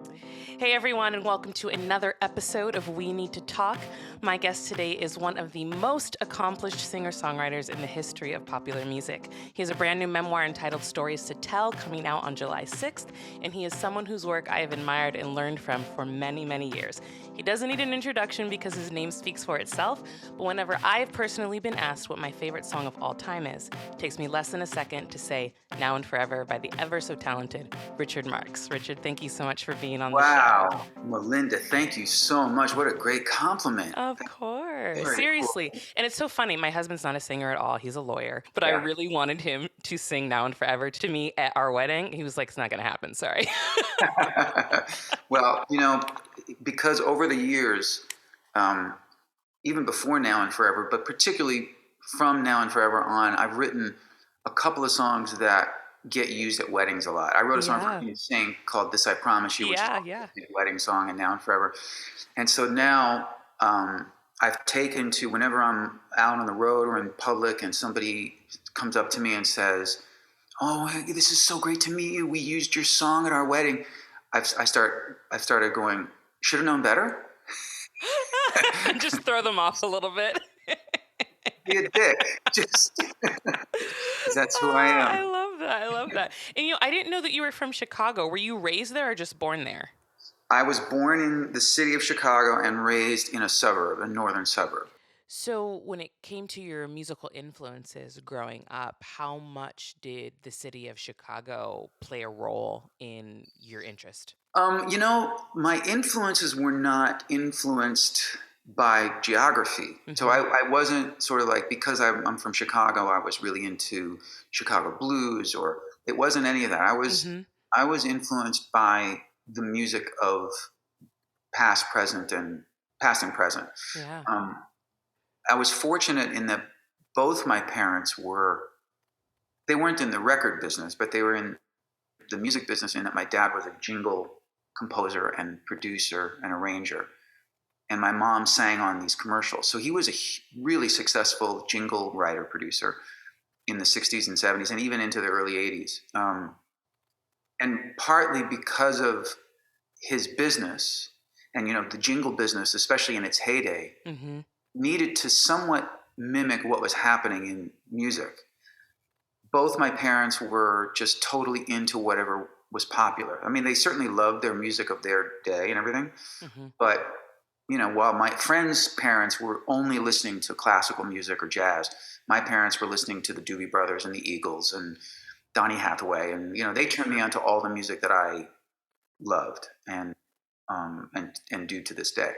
Hey everyone, and welcome to another episode of We Need to Talk. My guest today is one of the most accomplished singer-songwriters in the history of popular music. He has a brand new memoir entitled Stories to Tell, coming out on July 6th, and he is someone whose work I have admired and learned from for many, many years. He doesn't need an introduction because his name speaks for itself, but whenever I have personally been asked what my favorite song of all time is, it takes me less than a second to say Now and Forever by the ever so talented Richard Marx. Richard, thank you so much for being on the show. Wow, Malynda, thank you so much. What a great compliment. Of course. Very cool. Seriously. And it's so funny. My husband's not a singer at all. He's a lawyer. But I Yeah. really wanted him to sing Now and Forever to me at our wedding. He was like, it's not going to happen. Sorry. Well, because over the years, um, even before Now and Forever, but particularly from Now and Forever on, I've written a couple of songs that get used at weddings a lot. I wrote a song Yeah. for NSYNC called This I Promise You, which is Yeah. a wedding song, and Now and Forever. And so now I've taken to, whenever I'm out on the road or in public and somebody comes up to me and says, "Oh, hey, this is so great to meet you. We used your song at our wedding." I've started going, "Should have known better." Just throw them off a little bit. Be a dick. Just 'cause that's who I I am. love that. I love that. And I didn't know that you were from Chicago. Were you raised there or just born there? I was born in the city of Chicago and raised in a suburb, a northern suburb. So, when it came to your musical influences growing up, how much did the city of Chicago play a role in your interest? My influences were not influenced by geography. So Hmm. I wasn't sort of like, because I'm from Chicago, I was really into Chicago blues, or it wasn't any of that. Hmm. I was influenced by the music of past, present, and past and present. Yeah. Um, I was fortunate in that both my parents they weren't in the record business, but they were in the music business, in that my dad was a jingle composer and producer and arranger. And my mom sang on these commercials. So he was a really successful jingle writer producer in the 60s and 70s and even into the early 80s. And partly because of his business, and the jingle business, especially in its heyday, Hmm. needed to somewhat mimic what was happening in music. Both my parents were just totally into whatever was popular. I mean, they certainly loved their music of their day and everything, Hmm. but while my friends' parents were only listening to classical music or jazz, my parents were listening to the Doobie Brothers and the Eagles and Donny Hathaway, and they turned me on to all the music that I loved and do to this day.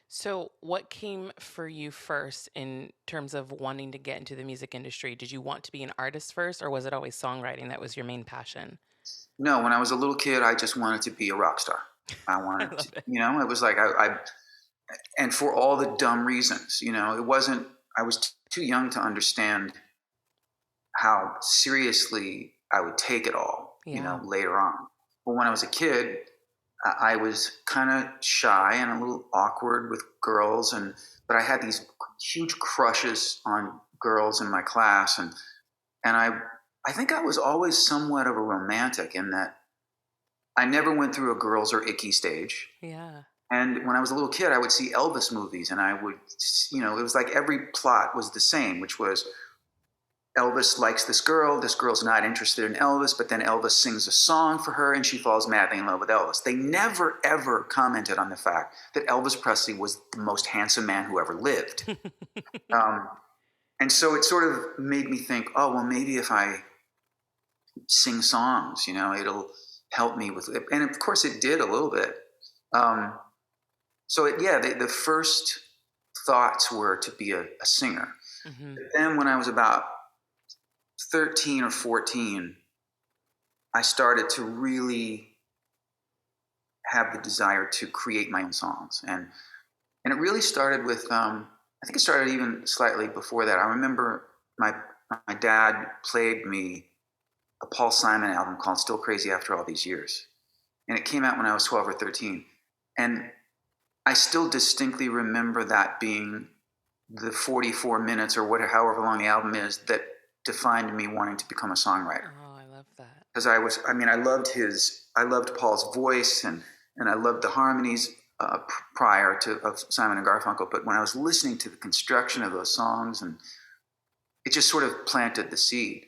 So, what came for you first in terms of wanting to get into the music industry? Did you want to be an artist first, or was it always songwriting that was your main passion? No, when I was a little kid, I just wanted to be a rock star. I I wanted to, love it. it was like and for all the dumb reasons, it wasn't. I was too young to understand how seriously I would take it all, Yeah. later on. But when I was a kid, I was kind of shy and a little awkward with girls, but I had these huge crushes on girls in my class, and I think I was always somewhat of a romantic, in that I never went through a girls are icky stage. Yeah. And when I was a little kid, I would see Elvis movies, and I would, it was like every plot was the same, which was Elvis likes this girl's not interested in Elvis, but then Elvis sings a song for her and she falls madly in love with Elvis. They never, ever commented on the fact that Elvis Presley was the most handsome man who ever lived. Um, and so it sort of made me think, oh, well, maybe if I sing songs, it'll help me with it. And of course it did a little bit. Um, the first thoughts were to be a singer. Hmm. But then when I was about 13 or 14, I started to really have the desire to create my own songs. And it really started with, I think it started even slightly before that. I remember my dad played me a Paul Simon album called Still Crazy After All These Years. And it came out when I was 12 or 13. And I still distinctly remember that being the 44 minutes or whatever, however long the album is, that defined me wanting to become a songwriter. Oh, I love that. Because I loved Paul's voice, and and I loved the harmonies prior to of Simon and Garfunkel. But when I was listening to the construction of those songs, and it just sort of planted the seed.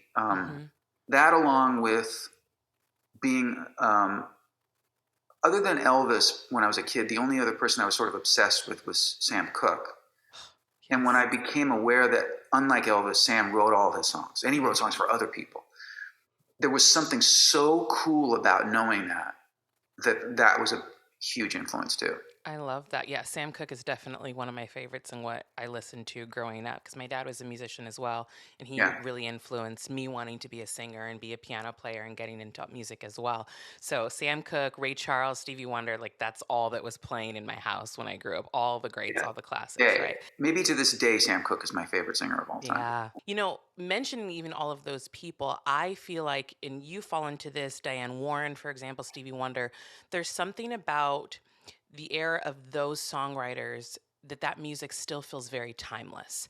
That, along with being, other than Elvis, when I was a kid, the only other person I was sort of obsessed with was Sam Cooke. And when I became aware that, unlike Elvis, Sam wrote all his songs, and he wrote songs for other people, there was something so cool about knowing that was a huge influence too. I love that. Yeah, Sam Cooke is definitely one of my favorites and what I listened to growing up because my dad was a musician as well. And he Yeah. really influenced me wanting to be a singer and be a piano player and getting into music as well. So, Sam Cooke, Ray Charles, Stevie Wonder, like that's all that was playing in my house when I grew up. All the greats, Yeah. all the classics, Yeah. right? Maybe to this day, Sam Cooke is my favorite singer of all time. Yeah. Mentioning even all of those people, I feel like, and you fall into this, Diane Warren, for example, Stevie Wonder, there's something about the era of those songwriters that music still feels very timeless.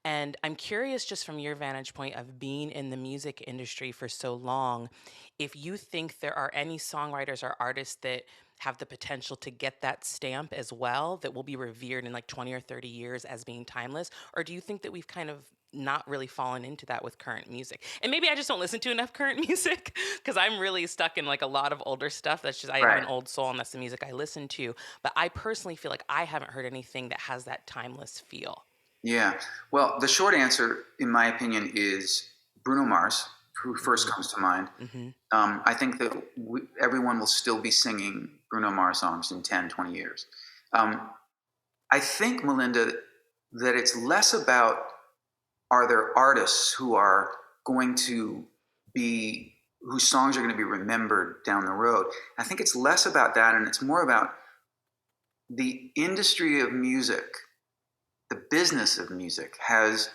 And I'm curious, just from your vantage point of being in the music industry for so long, if you think there are any songwriters or artists that have the potential to get that stamp as well, that will be revered in like 20 or 30 years as being timeless? Or do you think that we've kind of not really fallen into that with current music? And maybe I just don't listen to enough current music because I'm really stuck in like a lot of older stuff. That's just, I have an Right. old soul and that's the music I listen to. But I personally feel like I haven't heard anything that has that timeless feel. Yeah. Well, the short answer, in my opinion, is Bruno Mars, who first comes to mind. Mm-hmm. I think that everyone will still be singing Bruno Mars songs in 10, 20 years. I think, Malynda, that it's less about, are there artists who are going to be, whose songs are going to be remembered down the road. I think it's less about that, and it's more about the industry of music, the business of music has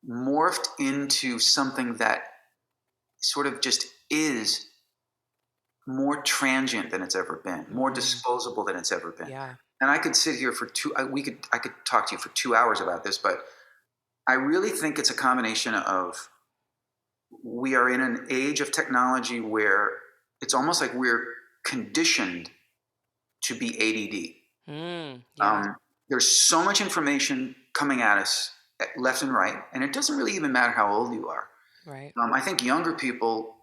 morphed into something that sort of just is more transient than it's ever been, more disposable than it's ever been. Yeah. And I could sit here for I could talk to you for 2 hours about this, but I really think it's a combination of, we are in an age of technology where it's almost like we're conditioned to be ADD. Yeah. There's so much information coming at us left and right, and it doesn't really even matter how old you are. Right. I think younger people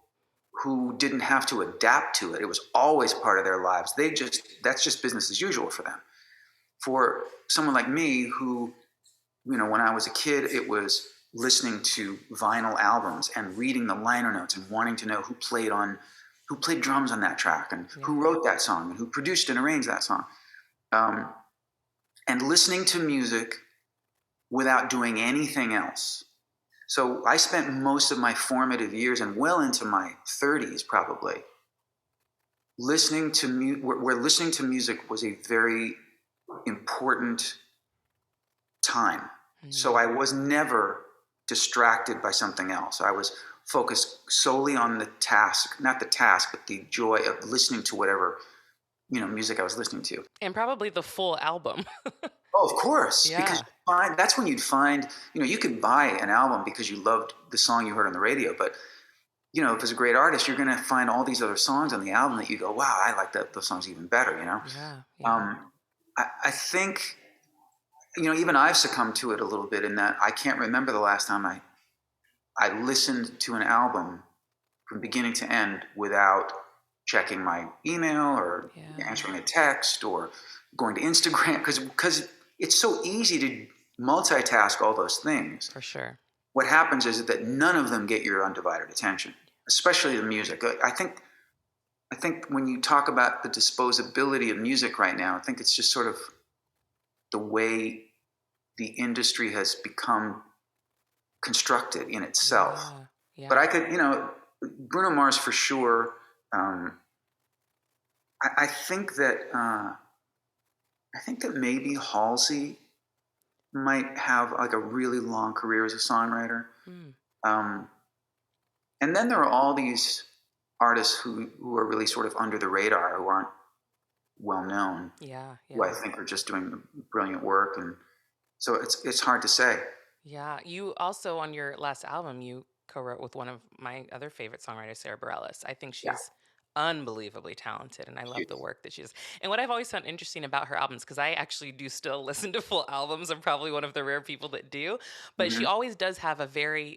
who didn't have to adapt to it, it was always part of their lives. That's just business as usual for them. For someone like me, who, when I was a kid, it was listening to vinyl albums and reading the liner notes and wanting to know who played drums on that track and who wrote that song and who produced and arranged that song. And listening to music without doing anything else. So I spent most of my formative years and well into my 30s probably listening to where listening to music was a very important time. So I was never distracted by something else. I was focused solely on the task, not the task, but the joy of listening to whatever music I was listening to. And probably the full album. Oh, of course. Yeah. Because that's when you'd find, you could buy an album because you loved the song you heard on the radio. But, if it's a great artist, you're going to find all these other songs on the album that you go, wow, I like those songs even better, Yeah. I think, even I've succumbed to it a little bit in that I can't remember the last time I listened to an album from beginning to end without checking my email or answering a text or going to Instagram, because it's so easy to multitask all those things. For sure. What happens is that none of them get your undivided attention, especially the music. I think when you talk about the disposability of music right now, I think it's just sort of the way the industry has become constructed in itself. Yeah. But I could, Bruno Mars for sure. I think that maybe Halsey might have like a really long career as a songwriter. And then there are all these artists who are really sort of under the radar, who aren't well known. Yeah. Who I think are just doing brilliant work, and so it's hard to say. Yeah. You also, on your last album, you co-wrote with one of my other favorite songwriters, Sarah Bareilles. I think she's unbelievably talented, and I love the work that she does. And what I've always found interesting about her albums, because I actually do still listen to full albums, I'm probably one of the rare people that do, but she Hmm. always does have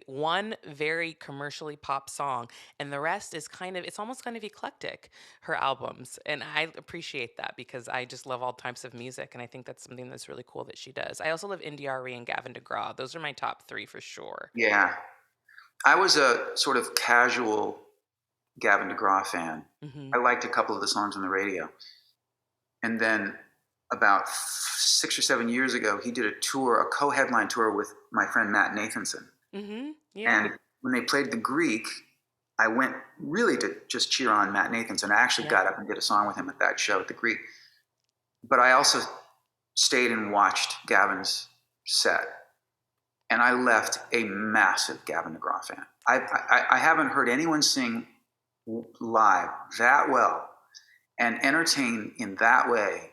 one very commercially pop song, and the rest is it's almost kind of eclectic, her albums. And I appreciate that because I just love all types of music, and I think that's something that's really cool that she does. I also love India Arie and Gavin DeGraw. Those are my top three for sure. Yeah. I was a sort of casual Gavin DeGraw fan. Hmm. I liked a couple of the songs on the radio. And then about 6 or 7 years ago, he did a tour, a co-headline tour with my friend Matt Nathanson. Hmm. Yeah. And when they played the Greek, I went really to just cheer on Matt Nathanson. I actually got up and did a song with him at that show at the Greek. But I also stayed and watched Gavin's set. And I left a massive Gavin DeGraw fan. I haven't heard anyone sing live that well and entertain in that way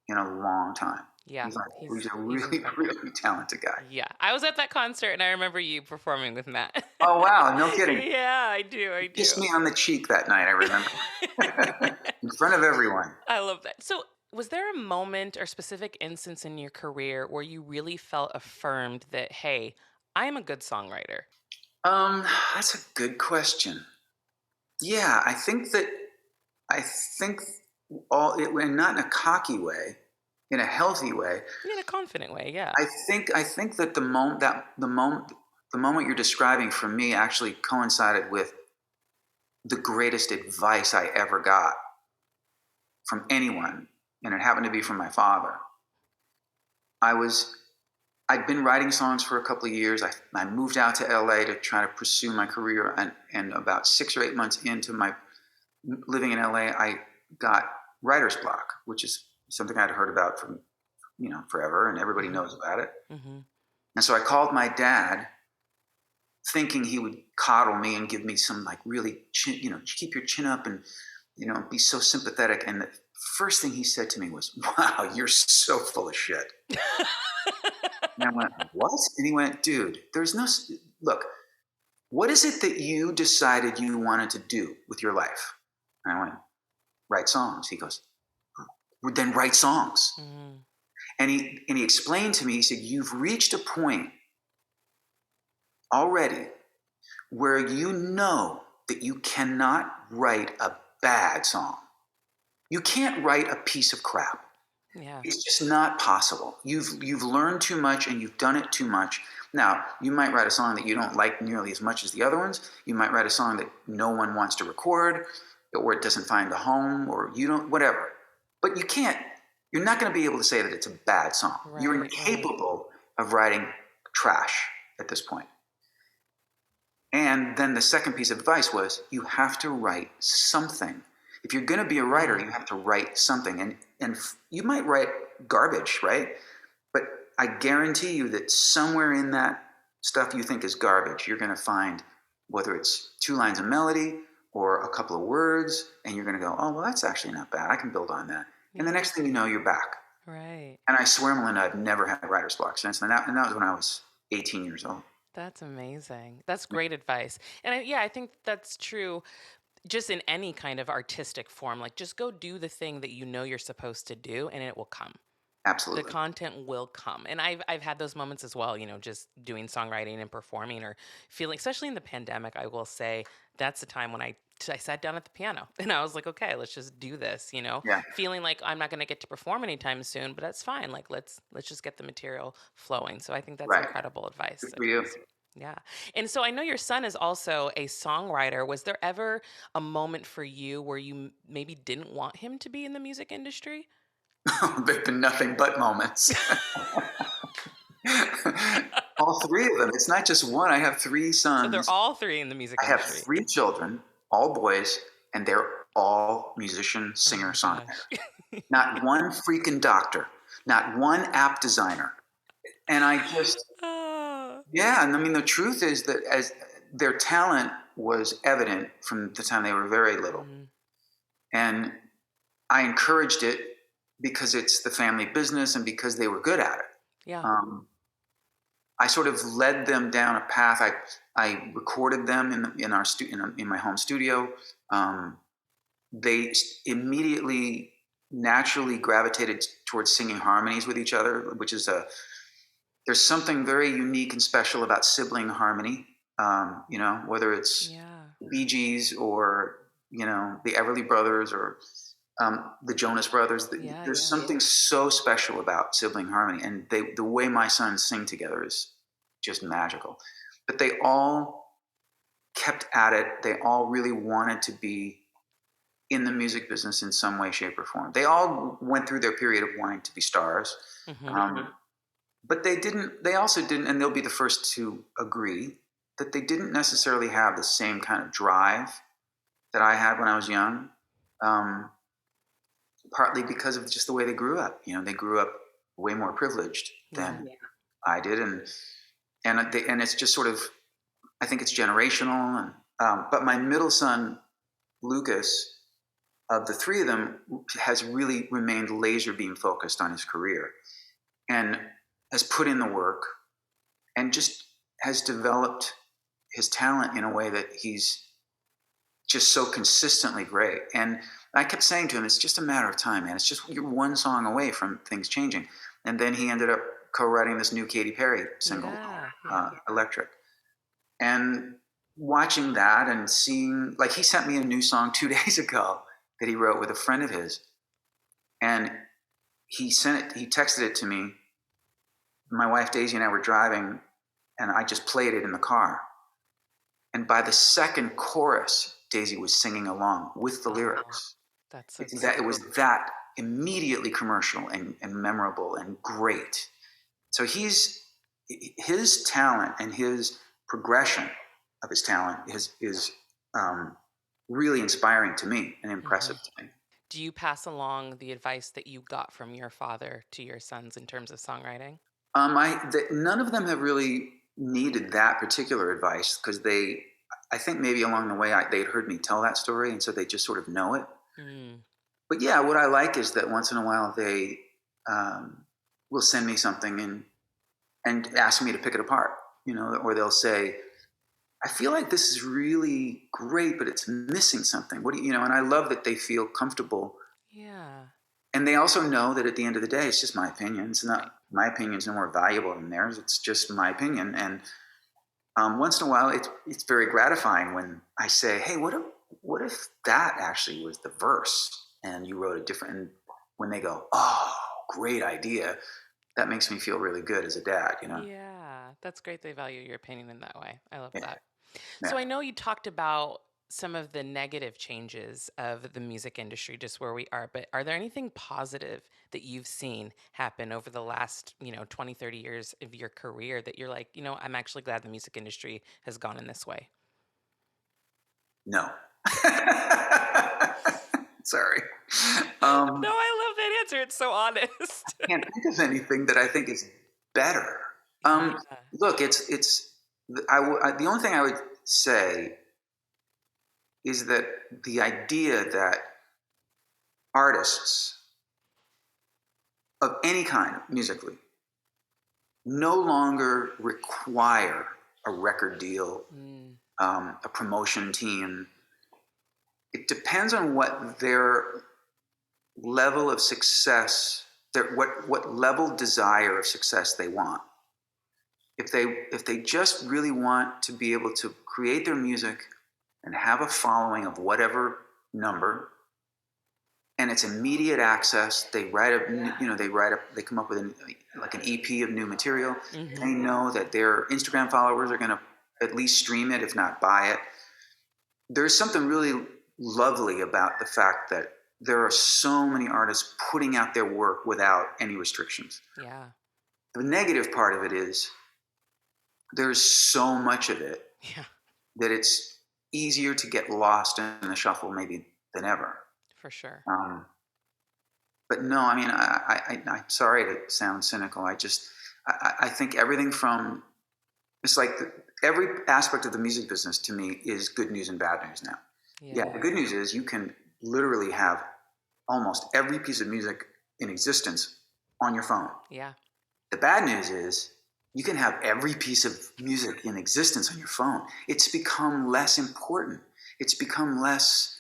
in a long time. Yeah, He's a really, really talented guy. Yeah, I was at that concert and I remember you performing with Matt. Oh, wow. No kidding. Yeah, I do. Kissed me on the cheek that night, I remember. In front of everyone. I love that. So, was there a moment or specific instance in your career where you really felt affirmed that, hey, I am a good songwriter? That's a good question. Yeah, I think and not in a cocky way, in a healthy way. In a confident way, yeah. I think that the moment you're describing for me actually coincided with the greatest advice I ever got from anyone, and it happened to be from my father. I'd been writing songs for a couple of years. I moved out to LA to try to pursue my career, and about 6 or 8 months into my living in LA, I got writer's block, which is something I'd heard about from forever, and everybody knows about it. Mm-hmm. And so I called my dad, thinking he would coddle me and give me some really keep your chin up and be so sympathetic. And the first thing he said to me was, "Wow, you're so full of shit." And I went, "What?" And he went, "Dude, look, what is it that you decided you wanted to do with your life?" And I went, "Write songs." He goes, "Well, then write songs." Mm-hmm. And he explained to me, he said, "You've reached a point already where you know that you cannot write a bad song. You can't write a piece of crap. Yeah. It's just not possible. You've learned too much and you've done it too much. Now, you might write a song that you don't like nearly as much as the other ones. You might write a song that no one wants to record, or it doesn't find a home, or whatever. But you're not going to be able to say that it's a bad song. Right, you're incapable of writing trash at this point." And then the second piece of advice was, you have to write something. If you're going to be a writer, you have to write something. And you might write garbage, right? But I guarantee you that somewhere in that stuff you think is garbage, you're going to find, whether it's 2 lines of melody or a couple of words, and you're going to go, "Oh, well, that's actually not bad. I can build on that." Yeah. And the next thing you know, you're back. Right. And I swear, Malynda, I've never had writer's block since then. And that was when I was 18 years old. That's amazing. That's great advice. And I think that's true just in any kind of artistic form. Like, just go do the thing that you know you're supposed to do, and it will come. Absolutely. The content will come. And I've had those moments as well, just doing songwriting and performing or feeling, especially in the pandemic, I will say that's the time when I sat down at the piano and I was like, okay, let's just do this, Yeah. feeling like I'm not going to get to perform anytime soon, but that's fine. Like, let's just get the material flowing. So I think that's incredible advice. Good for you. Yeah. And so I know your son is also a songwriter. Was there ever a moment for you where you maybe didn't want him to be in the music industry? There've been nothing but moments. All 3 of them. It's not just one. I have 3 sons. So they're all 3 in the music industry. I have 3 children, all boys, and they're all musicians, singer-songwriters. Not one freaking doctor. Not one app designer. And I just... Yeah, and I mean, the truth is that as their talent was evident from the time they were very little. Mm-hmm. And I encouraged it because it's the family business and because they were good at it. Yeah. I sort of led them down a path. I recorded them in my home studio. they immediately naturally gravitated towards singing harmonies with each other, which is there's something very unique and special about sibling harmony. Whether it's the Bee Gees or the Everly Brothers or the Jonas Brothers. There's something so special about sibling harmony, and the way my sons sing together is just magical. But they all kept at it. They all really wanted to be in the music business in some way, shape, or form. They all went through their period of wanting to be stars. But they also didn't, and they'll be the first to agree, that they didn't necessarily have the same kind of drive that I had when I was young. Partly because of just the way they grew up. They grew up way more privileged than I did. And it's just sort of, I think it's generational. But my middle son, Lucas, of the three of them, has really remained laser beam focused on his career and has put in the work and just has developed his talent in a way that he's just so consistently great. And I kept saying to him, it's just a matter of time, man. It's just, you're one song away from things changing. And then he ended up co-writing this new Katy Perry single, Electric. And watching that and seeing, like, he sent me a new song 2 days ago that he wrote with a friend of his. And he texted it to me. My wife Daisy and I were driving, and I just played it in the car. And by the second chorus, Daisy was singing along with the lyrics. That's so cool. It was that immediately commercial and memorable and great. So his talent and his progression of his talent is really inspiring to me and impressive to me. Do you pass along the advice that you got from your father to your sons in terms of songwriting? None of them have really needed that particular advice because I think maybe along the way they'd heard me tell that story, and so they just sort of know it. But yeah, what I like is that once in a while they will send me something and ask me to pick it apart, or they'll say, I feel like this is really great, but it's missing something. What do you know? And I love that they feel comfortable. Yeah. And they also know that at the end of the day, it's just my opinion. It's not, my opinion is no more valuable than theirs. It's just my opinion. And once in a while, it's very gratifying when I say, hey, what if that actually was the verse and you wrote a different, and when they go, oh, great idea, that makes me feel really good as a dad, Yeah, that's great. They value your opinion in that way. I love that. Yeah. So I know you talked about some of the negative changes of the music industry, just where we are, but are there anything positive that you've seen happen over the last, 20, 30 years of your career that you're like, I'm actually glad the music industry has gone in this way? No. Sorry. No, I love that answer. It's so honest. I can't think of anything that I think is better. Look, the only thing I would say is that the idea that artists of any kind musically no longer require a record deal, a promotion team. It depends on what their level of success, what level desire of success they want. If they just really want to be able to create their music and have a following of whatever number, and it's immediate access, they come up with an EP of new material. They know that their Instagram followers are going to at least stream it, if not buy it. There's something really lovely about the fact that there are so many artists putting out their work without any restrictions. Yeah. The negative part of it is there's so much of it that it's easier to get lost in the shuffle maybe than ever. For sure. But no, I mean, I'm sorry to sound cynical. I think everything from, it's like every aspect of the music business to me is good news and bad news now. Yeah, the good news is you can literally have almost every piece of music in existence on your phone. Yeah. The bad news is you can have every piece of music in existence on your phone. It's become less important. It's become less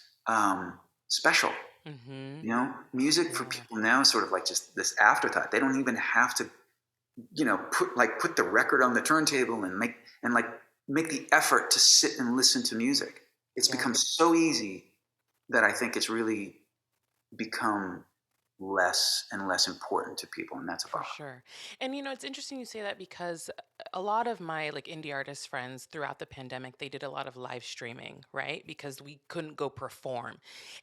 special. Mm-hmm. You know, music for Yeah. people now is sort of like just this afterthought. They don't even have to, put the record on the turntable and make the effort to sit and listen to music. It's Yeah. become so easy that I think it's really become less and less important to people, and that's a For bummer. sure. And it's interesting you say that because a lot of my like indie artist friends throughout the pandemic, they did a lot of live streaming, right? Because we couldn't go perform.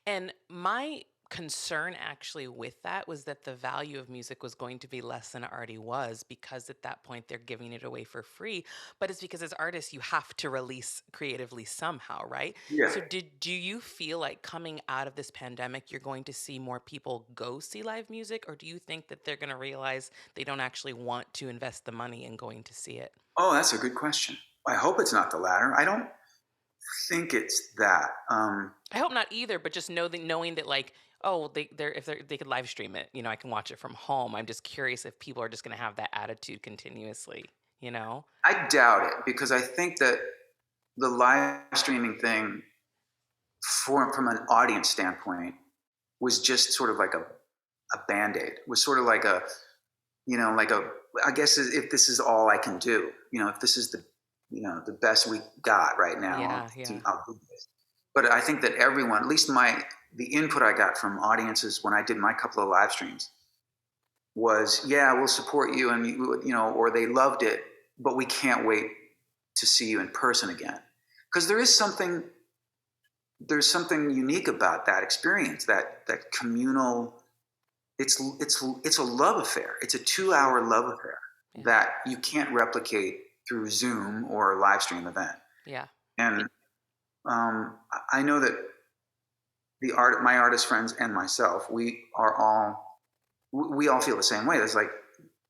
And my concern actually with that was that the value of music was going to be less than it already was because at that point they're giving it away for free. But it's because as artists you have to release creatively somehow, right? Yeah. So do you feel like coming out of this pandemic you're going to see more people go see live music, or do you think that they're going to realize they don't actually want to invest the money in going to see it? Oh, that's a good question. I hope it's not the latter. I don't think it's that. I hope not either, but just knowing that like, oh, they could live stream it, I can watch it from home. I'm just curious if people are just going to have that attitude continuously, you know? I doubt it because I think that the live streaming thing, from an audience standpoint, was just sort of like a band-aid. Was sort of like I guess if this is all I can do, if this is the best we got right now, Yeah, yeah. I'll do this. But I think that everyone, at least the input I got from audiences when I did my couple of live streams was, yeah, we'll support you, and or they loved it, but we can't wait to see you in person again, because there's something unique about that experience, that communal. It's a love affair. It's a 2-hour love affair Yeah. that you can't replicate through Zoom or a live stream event. Yeah. And I know that my artist friends and myself, we all feel the same way. It's like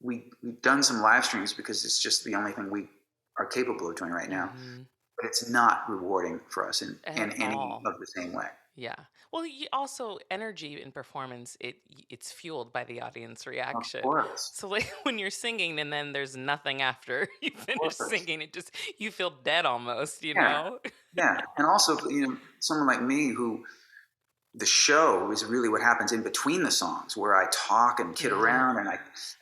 we've done some live streams because it's just the only thing we are capable of doing right now. Mhm. But it's not rewarding for us in At any all. of the same way. Yeah. Well, also energy in performance, it's fueled by the audience Of reaction. course. So like when you're singing and then there's nothing after you Of finish course. singing, you feel dead almost, you Yeah. know? Yeah. And also, someone like me who the show is really what happens in between the songs, where I talk and kid Yeah. around and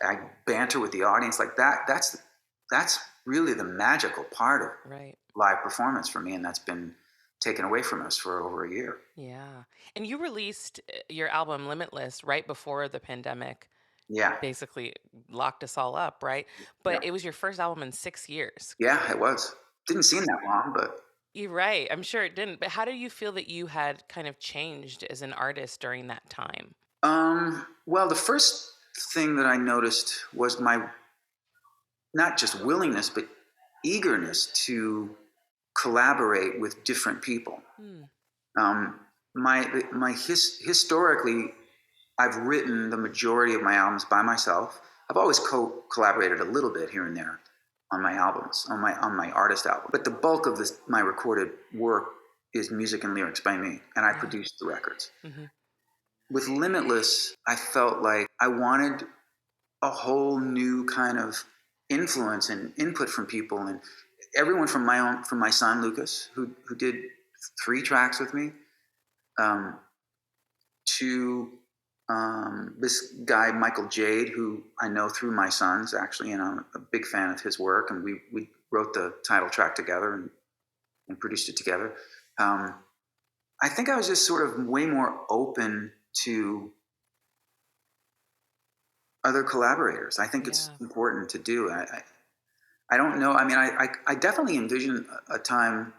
I banter with the audience like that. That's really the magical part of Right. live performance for me, and that's been taken away from us for over a year. Yeah. And you released your album Limitless right before the pandemic Yeah, basically locked us all up, right? yeah, But it was your first album in 6 years. yeah. It was. Didn't seem that long, but You're right. I'm sure it didn't. But how do you feel that you had kind of changed as an artist during that time? well, the first thing that I noticed was my not just willingness but eagerness to collaborate with different people. Hmm. Um, historically, I've written the majority of my albums by myself. I've always collaborated a little bit here and there on my albums, on my artist album, but the bulk of my recorded work is music and lyrics by me, and I Yeah. produce the records. Hmm. With Limitless, I felt like I wanted a whole new kind of influence and input from people, and everyone from my son Lucas, who did 3 tracks with me, um, to this guy Michael Jade, who I know through my sons actually, and I'm a big fan of his work, and we wrote the title track together and produced it together. Um, I think I was just sort of way more open to other collaborators. I think it's Yeah. important to do. I don't know. I mean, I definitely envision a time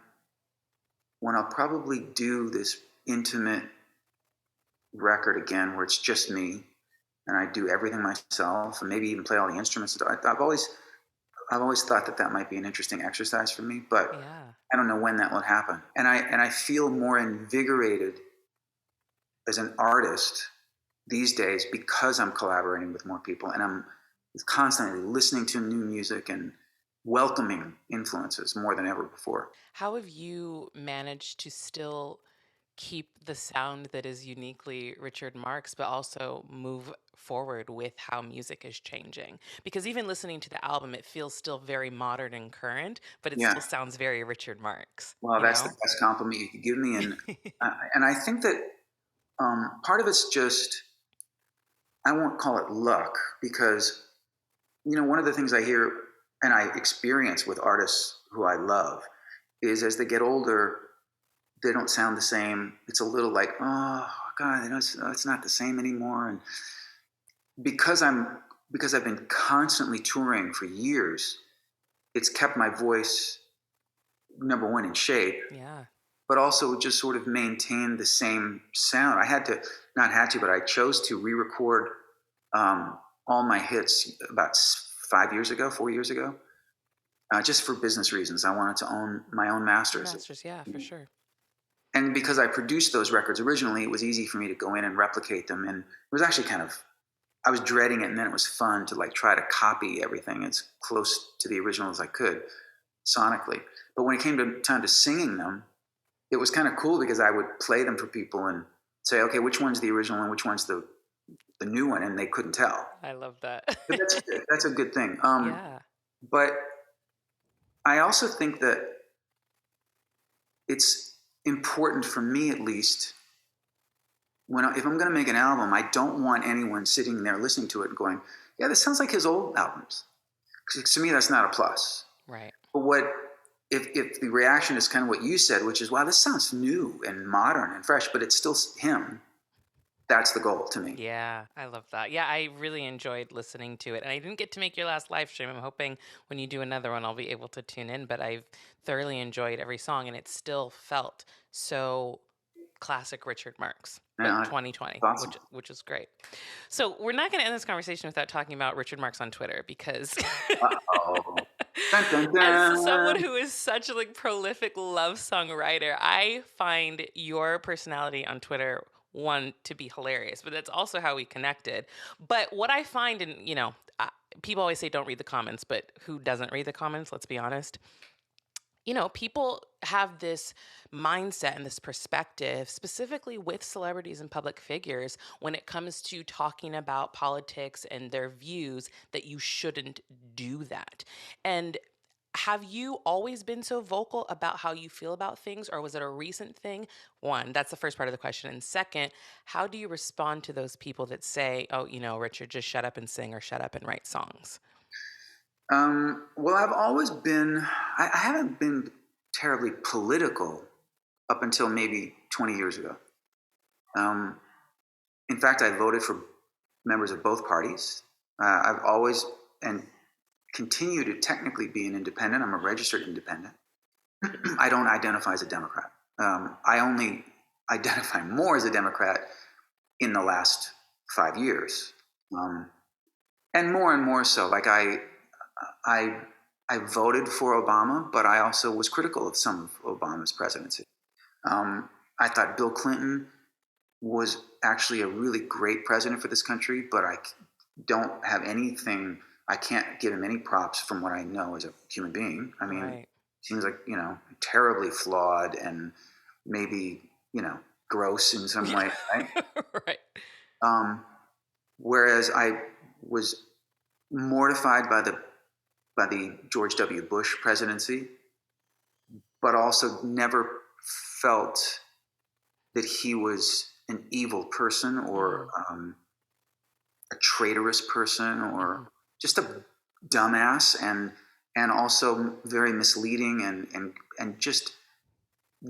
when I'll probably do this intimate record again, where it's just me and I do everything myself, and maybe even play all the instruments. I've always thought that might be an interesting exercise for me, but Yeah. I don't know when that will happen. And I feel more invigorated as an artist these days because I'm collaborating with more people, and I'm constantly listening to new music and welcoming influences more than ever before. How have you managed to still keep the sound that is uniquely Richard Marx, but also move forward with how music is changing? Because even listening to the album, it feels still very modern and current, but it Yeah. still sounds very Richard Marx, Well, you that's the know? best compliment you could give me, and I think that Part of it's just, I won't call it luck, because, one of the things I hear and I experience with artists who I love is, as they get older, they don't sound the same. It's a little like, oh God, it's not the same anymore. And because I've been constantly touring for years, it's kept my voice, number one, in shape, Yeah. but also just sort of maintain the same sound. But I chose to re-record all my hits about 4 years ago, just for business reasons. I wanted to own my own masters. Masters, yeah, for sure. And because I produced those records originally, it was easy for me to go in and replicate them. And it was actually I was dreading it, and then it was fun to like try to copy everything as close to the original as I could sonically. But when it came to time to singing them, it was kind of cool, because I would play them for people and say, okay, which one's the original and which one's the new one, and they couldn't tell. I love that. But that's a good thing. Yeah. But I also think that it's important for me, at least, if I'm going to make an album, I don't want anyone sitting there listening to it and going, yeah, this sounds like his old albums. Because to me, that's not a plus. Right. But if the reaction is kind of what you said, which is, wow, this sounds new and modern and fresh, but it's still him, that's the goal to me. Yeah, I love that. Yeah, I really enjoyed listening to it. And I didn't get to make your last live stream. I'm hoping when you do another one, I'll be able to tune in. But I've thoroughly enjoyed every song, and it still felt so classic Richard Marx, but Yeah, 2020, awesome. which is great. So we're not going to end this conversation without talking about Richard Marx on Twitter, because Uh-oh. Dun, dun, dun. as someone who is such a prolific love songwriter, I find your personality on Twitter, one, to be hilarious, but that's also how we connected. But what I find, and people always say don't read the comments, but who doesn't read the comments? Let's be honest. People have this mindset and this perspective, specifically with celebrities and public figures, when it comes to talking about politics and their views, that you shouldn't do that. And have you always been so vocal about how you feel about things, or was it a recent thing? One, that's the first part of the question. And second, how do you respond to those people that say, oh, Richard, just shut up and sing, or shut up and write songs? Well, I've always been, I haven't been terribly political up until maybe 20 years ago. In fact, I voted for members of both parties. I've always, and continue to technically be an independent. I'm a registered independent. I don't identify as a Democrat. I only identify more as a Democrat in the last 5 years. And more so. Like I voted for Obama, but I also was critical of some of Obama's presidency. I thought Bill Clinton was actually a really great president for this country, but I don't have anything, I can't give him any props from what I know as a human being. I mean, Right. seems like, terribly flawed and maybe, gross in some way, right? Right. Whereas I was mortified by the George W. Bush presidency, but also never felt that he was an evil person, or a traitorous person, or just a dumbass, and also very misleading, and just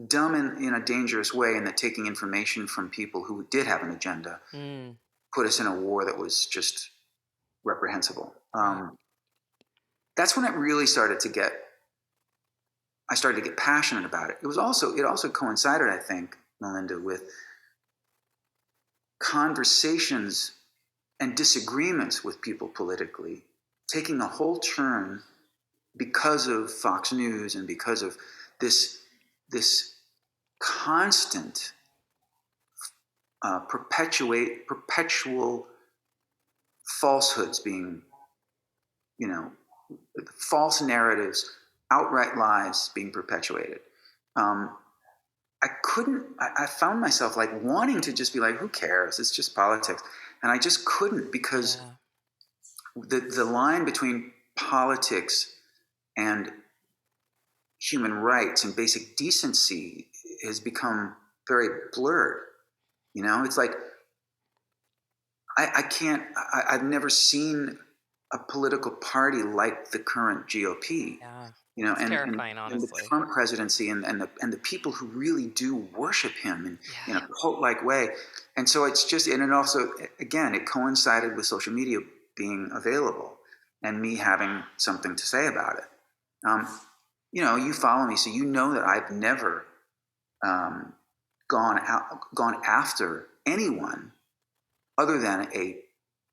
dumb in a dangerous way, and that taking information from people who did have an agenda put us in a war that was just reprehensible. That's when it really started to get, I started to get passionate about it. It also coincided, I think, Malynda, with conversations and disagreements with people politically taking a whole turn because of Fox News, and because of this constant perpetual falsehoods being, false narratives, outright lies being perpetuated. I found myself like wanting to just be like, who cares? It's just politics. And I just couldn't, because the line between politics and human rights and basic decency has become very blurred. It's like I can't. I've never seen a political party like the current GOP. Yeah. It's And terrifying, the honestly. Trump presidency and the people who really do worship him in Yeah. a cult-like way. And so it's just, and it also, again, it coincided with social media being available and me having something to say about it. You follow me, so you know that I've never um, gone after anyone other than an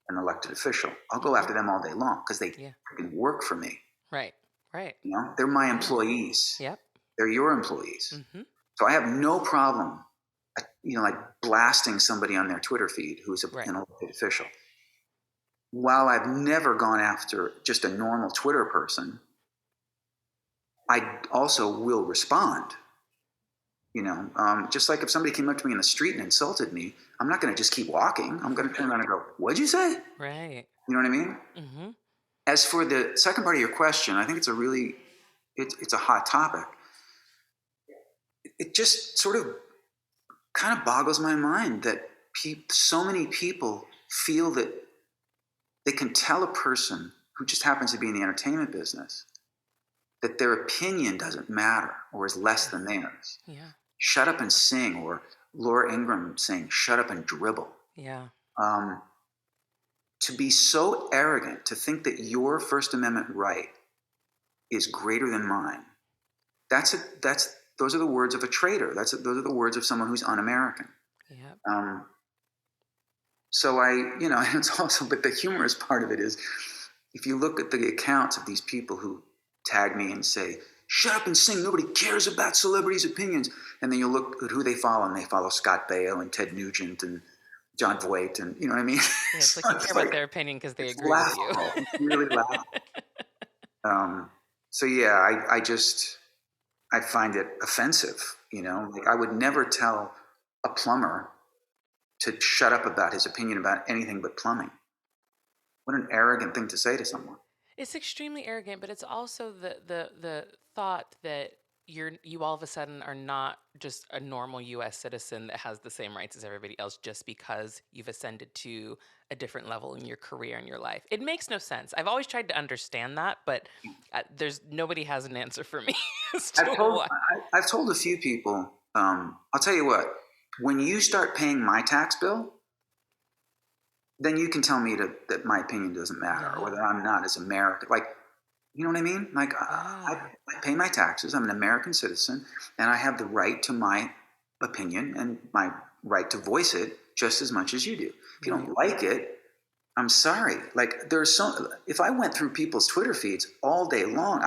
elected official. I'll go after them all day long because they Yeah. freaking work for me. Right. Right. They're my employees. Yep. They're your employees. Mm-hmm. So I have no problem, like blasting somebody on their Twitter feed who's Right. an elected official. While I've never gone after just a normal Twitter person, I also will respond. Just like if somebody came up to me in the street and insulted me, I'm not going to just keep walking. I'm going to turn around and go, "What'd you say?" Right. You know what I mean? Mm-hmm. As for the second part of your question, I think it's a hot topic. It just sort of kind of boggles my mind that so many people feel that they can tell a person who just happens to be in the entertainment business that their opinion doesn't matter or is less than theirs. Yeah. Shut up and sing, or Laura Ingraham saying, "Shut up and dribble." Yeah. To be so arrogant to think that your First Amendment right is greater than mine. Those are the words of a traitor. Those are the words of someone who's un-American. Yeah. So and it's also, but the humorous part of it is, if you look at the accounts of these people who tag me and say, "Shut up and sing, nobody cares about celebrities' opinions," and then you look at who they follow, and they follow Scott Baio and Ted Nugent and John Voight, and you know what I mean? Yeah, it's like you care about their opinion because they agree with you. It's really laughable. So yeah, I find it offensive. Like I would never tell a plumber to shut up about his opinion about anything but plumbing. What an arrogant thing to say to someone. It's extremely arrogant, but it's also the thought that you all of a sudden are not just a normal U.S. citizen that has the same rights as everybody else just because you've ascended to a different level in your career and your life. It makes no sense. I've always tried to understand that, but nobody has an answer for me as to why. I've told a few people. I'll tell you what. When you start paying my tax bill, then you can tell me that my opinion doesn't matter, or that I'm not as American. Like, you know what I mean? Like, I pay my taxes. I'm an American citizen, and I have the right to my opinion and my right to voice it just as much as you do. If you don't like it, I'm sorry. Like, if I went through people's Twitter feeds all day long,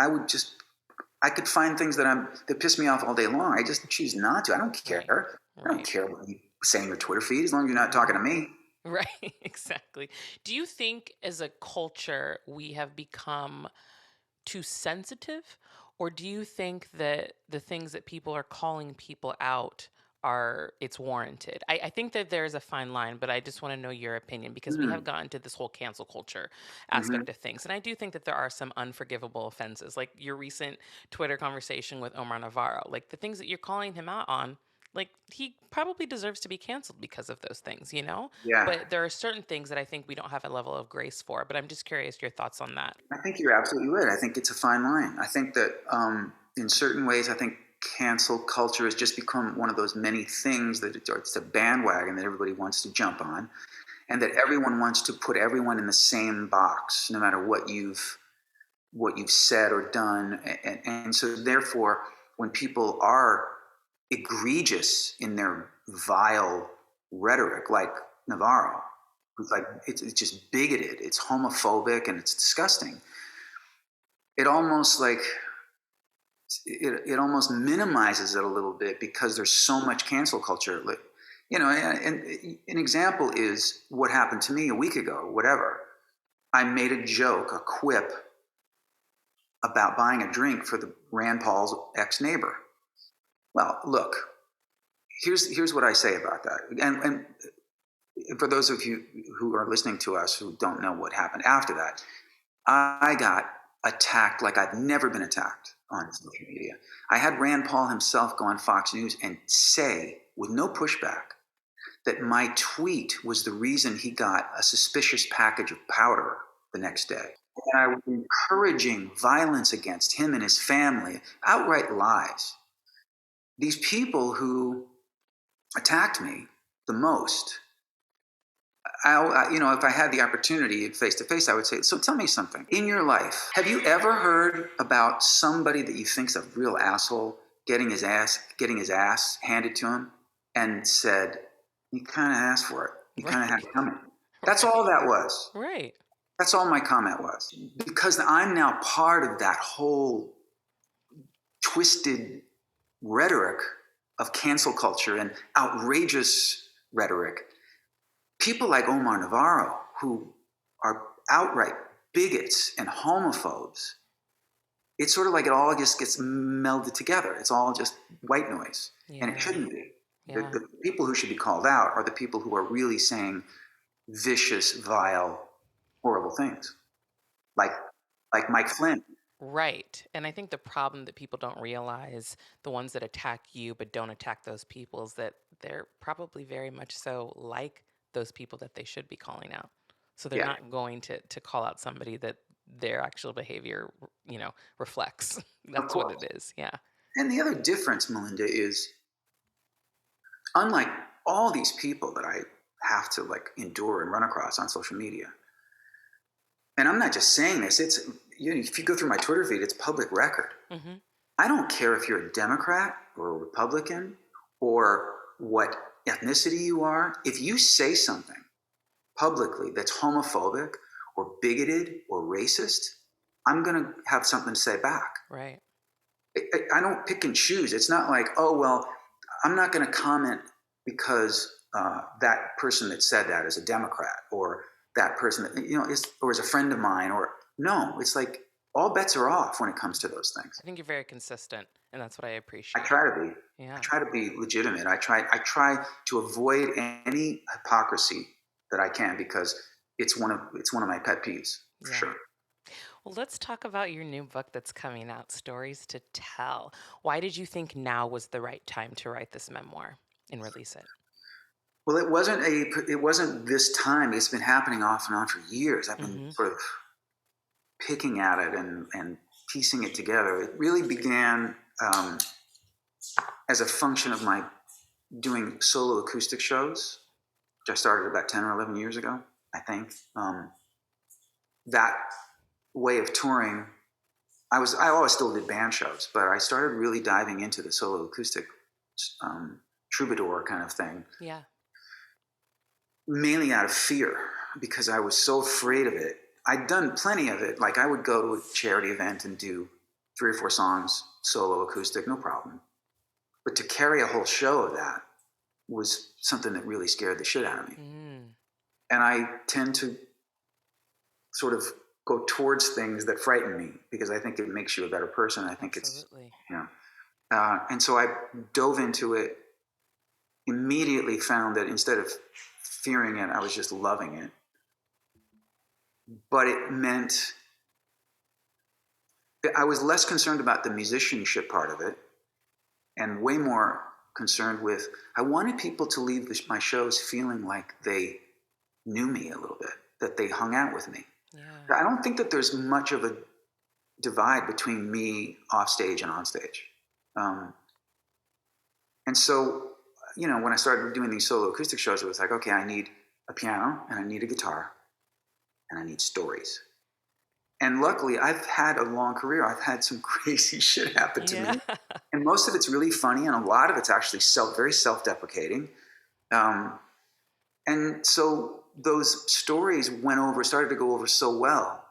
I could find things that piss me off all day long. I just choose not to. I don't care. I don't care what you say in your Twitter feed as long as you're not talking to me. Right, exactly. Do you think as a culture we have become too sensitive? Or do you think that the things that people are calling people out it's warranted? I think that there's a fine line, but I just want to know your opinion because we have gotten to this whole cancel culture aspect of things. And I do think that there are some unforgivable offenses, like your recent Twitter conversation with Omar Navarro, like the things that you're calling him out on. Like, he probably deserves to be canceled because of those things, Yeah. But there are certain things that I think we don't have a level of grace for. But I'm just curious your thoughts on that. I think you're absolutely right. I think it's a fine line. I think that in certain ways, I think cancel culture has just become one of those many things that it's a bandwagon that everybody wants to jump on, and that everyone wants to put everyone in the same box, no matter what you've said or done. And so therefore, when people are egregious in their vile rhetoric, like Navarro, who's like, it's just bigoted, it's homophobic, and it's disgusting. It almost it almost minimizes it a little bit because there's so much cancel culture. And an example is what happened to me a week ago. Whatever, I made a joke, a quip about buying a drink for the Rand Paul's ex-neighbor. Well, look, here's what I say about that. And for those of you who are listening to us who don't know what happened after that, I got attacked like I've never been attacked on social media. I had Rand Paul himself go on Fox News and say, with no pushback, that my tweet was the reason he got a suspicious package of powder the next day. And I was encouraging violence against him and his family, outright lies. These people who attacked me the most, if I had the opportunity face to face, I would say, so tell me something. In your life, have you ever heard about somebody that you think's a real asshole getting his ass handed to him and said, you kind of asked for it. You kind of had it coming. That's all that was. Right. That's all my comment was. Because I'm now part of that whole twisted rhetoric of cancel culture and outrageous rhetoric. People like Omar Navarro, who are outright bigots and homophobes, it's sort of like it all just gets melded together. It's all just white noise, and it shouldn't be. Yeah. The people who should be called out are the people who are really saying vicious, vile, horrible things, like Mike Flynn. Right. And I think the problem that people don't realize, the ones that attack you but don't attack those people, is that they're probably very much so like those people that they should be calling out. So they're not going to call out somebody that their actual behavior, reflects. That's what it is. Yeah. And the other difference, Malynda, is unlike all these people that I have to endure and run across on social media, and I'm not just saying this, it's, if you go through my Twitter feed, it's public record. Mm-hmm. I don't care if you're a Democrat or a Republican or what ethnicity you are. If you say something publicly that's homophobic or bigoted or racist, I'm going to have something to say back. Right. I don't pick and choose. It's not like, oh, well, I'm not going to comment because that person that said that is a Democrat, or that person that, is a friend of mine, or no, it's like all bets are off when it comes to those things. I think you're very consistent, and that's what I appreciate. I try to be. Yeah. I try to be legitimate. I try to avoid any hypocrisy that I can, because it's one of my pet peeves, for sure. Well, let's talk about your new book that's coming out, Stories to Tell. Why did you think now was the right time to write this memoir and release it? Well, it wasn't this time. It's been happening off and on for years. I've been sort of picking at it and piecing it together. It really began as a function of my doing solo acoustic shows, which I started about 10 or 11 years ago, I think. That way of touring, I always still did band shows, but I started really diving into the solo acoustic troubadour kind of thing. Yeah. Mainly out of fear, because I was so afraid of it. I'd done plenty of it. Like, I would go to a charity event and do 3 or 4 songs solo acoustic, no problem. But to carry a whole show of that was something that really scared the shit out of me. And I tend to sort of go towards things that frighten me, because I think it makes you a better person. I think Absolutely. And so I dove into it, immediately found that instead of fearing it, I was just loving it. But it meant I was less concerned about the musicianship part of it, and way more concerned with, I wanted people to leave my shows feeling like they knew me a little bit, that they hung out with me. Yeah. I don't think that there's much of a divide between me off stage and on stage. And so, when I started doing these solo acoustic shows, it was like, okay, I need a piano and I need a guitar and I need stories. And luckily, I've had a long career. I've had some crazy shit happen to me. And most of it's really funny, and a lot of it's actually very self-deprecating. And so those stories started to go over so well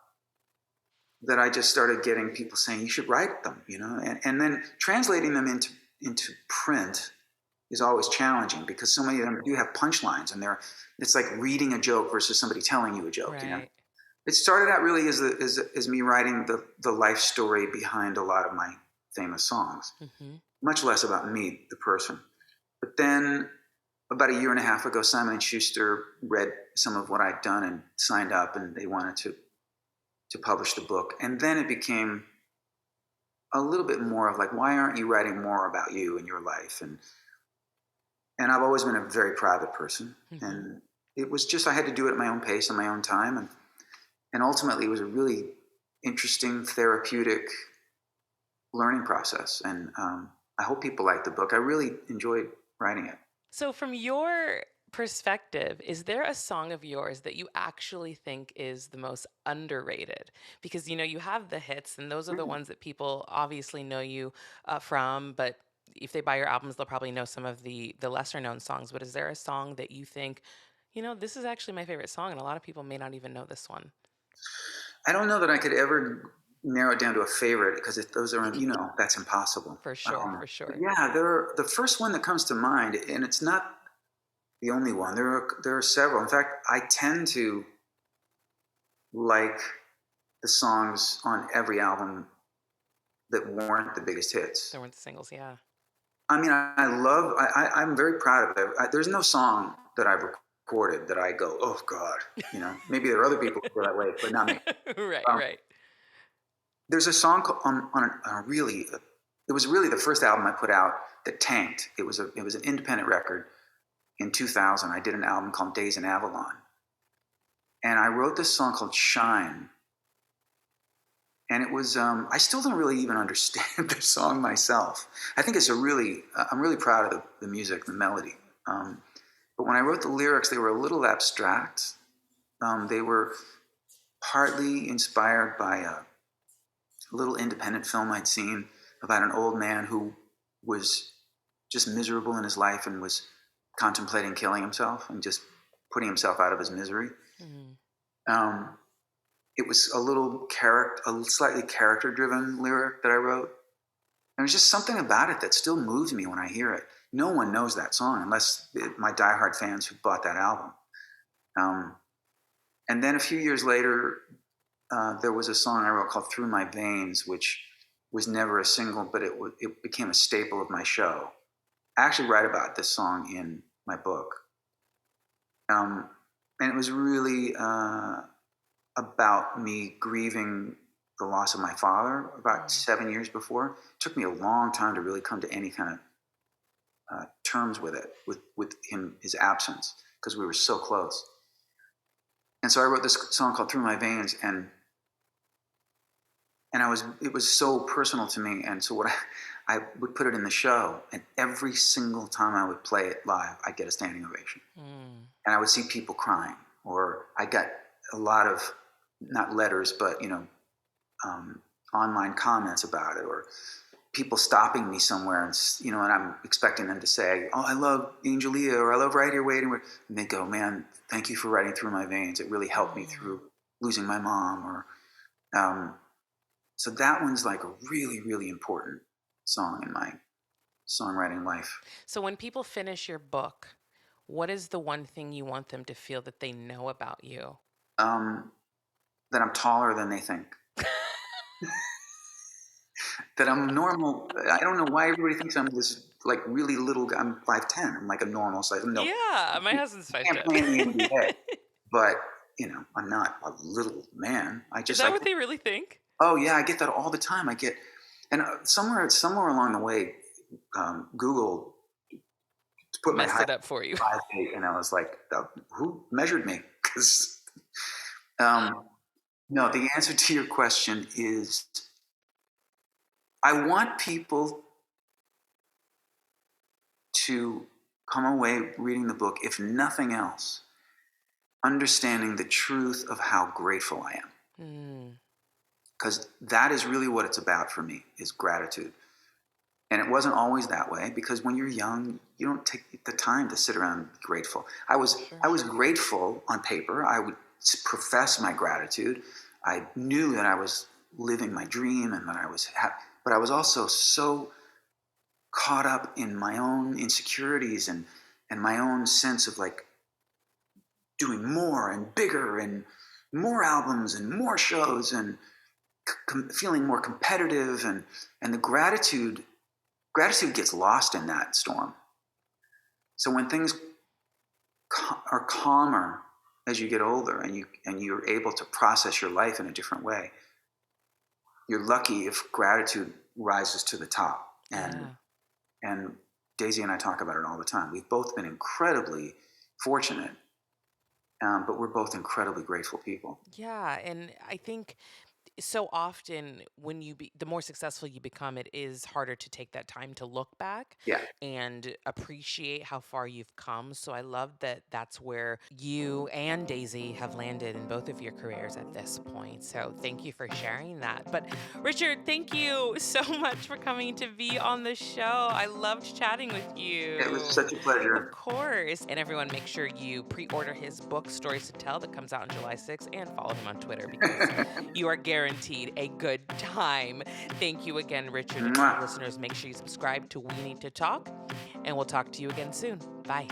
that I just started getting people saying, you should write them, and then translating them into print is always challenging, because so many of them do have punchlines, and it's like reading a joke versus somebody telling you a joke. Right. It started out really as me writing the life story behind a lot of my famous songs, much less about me, the person. But then about 1.5 years ago, Simon & Schuster read some of what I'd done and signed up, and they wanted to publish the book. And then it became a little bit more of like, why aren't you writing more about you and your life? And I've always been a very private person. Mm-hmm. And it was just, I had to do it at my own pace and my own time. And ultimately it was a really interesting, therapeutic learning process. And I hope people like the book. I really enjoyed writing it. So from your perspective, is there a song of yours that you actually think is the most underrated? Because, you have the hits, and those are the ones that people obviously know you from, but if they buy your albums, they'll probably know some of the lesser known songs. But is there a song that you think, this is actually my favorite song, and a lot of people may not even know this one? I don't know that I could ever narrow it down to a favorite, because if those are, that's impossible. For sure, for sure. Yeah, the first one that comes to mind, and it's not the only one. There are several. In fact, I tend to like the songs on every album that weren't the biggest hits. There weren't the singles, yeah. I mean, I'm very proud of it. There's no song that I've recorded that I go, oh God, maybe there are other people who feel that way, but not me. Right, right. There's a song it was really the first album I put out that tanked. It was an independent record in 2000. I did an album called Days in Avalon. And I wrote this song called Shine. And it was, I still don't really even understand the song myself. I think I'm really proud of the music, the melody. But when I wrote the lyrics, they were a little abstract. They were partly inspired by a little independent film I'd seen about an old man who was just miserable in his life and was contemplating killing himself and just putting himself out of his misery. Mm-hmm. It was a slightly character-driven lyric that I wrote. And there's just something about it that still moves me when I hear it. No one knows that song unless my diehard fans who bought that album. And then a few years later, there was a song I wrote called Through My Veins, which was never a single, but it became a staple of my show. I actually write about this song in my book. And it was really about me grieving the loss of my father about 7 years before. It took me a long time to really come to any kind of terms with it, with his absence, because we were so close. And so I wrote this song called Through My Veins, and it was so personal to me. And so I would put it in the show, and every single time I would play it live, I'd get a standing ovation. And I would see people crying, or I got a lot of, not letters, but, online comments about it, or people stopping me somewhere and I'm expecting them to say, oh, I love Angelia, or I love Right Here Waiting. And they go, man, thank you for writing Through My Veins. It really helped me through losing my mom. Or, so that one's like a really, really important song in my songwriting life. So when people finish your book, what is the one thing you want them to feel that they know about you? That I'm taller than they think. That I'm normal. I don't know why everybody thinks I'm this like really little guy. I'm 5'10". I'm like a normal size. No, yeah, my husband's 5'10". I can't play in the NBA, but I'm not a little man. Is that what they really think? Oh yeah, I get that all the time. And somewhere along the way, Google put my height it up for you. 5'8", and I was like, who measured me? Because no, the answer to your question is, I want people to come away reading the book, if nothing else, understanding the truth of how grateful I am. Because that is really what it's about for me, is gratitude. And it wasn't always that way, because when you're young, you don't take the time to sit around and be grateful. I was grateful on paper. I would profess my gratitude. I knew that I was living my dream and that I was happy. But I was also so caught up in my own insecurities and my own sense of like doing more and bigger and more albums and more shows and feeling more competitive, and the gratitude gets lost in that storm. So when things are calmer as you get older and you're able to process your life in a different way, you're lucky if gratitude rises to the top. And Daisy and I talk about it all the time. We've both been incredibly fortunate, but we're both incredibly grateful people. Yeah, and I think so often when the more successful you become, it is harder to take that time to look back Yeah. and appreciate how far you've come. So I love that that's where you and Daisy have landed in both of your careers at this point. So thank you for sharing that. But Richard, thank you so much for coming to be on the show. I loved chatting with you. It was such a pleasure. Of course. And everyone, make sure you pre-order his book, Stories to Tell, that comes out on July 6th, and follow him on Twitter because you are guaranteed a good time. Thank you again, Richard. And Mwah. listeners, make sure you subscribe to We Need to Talk, and we'll talk to you again soon. Bye.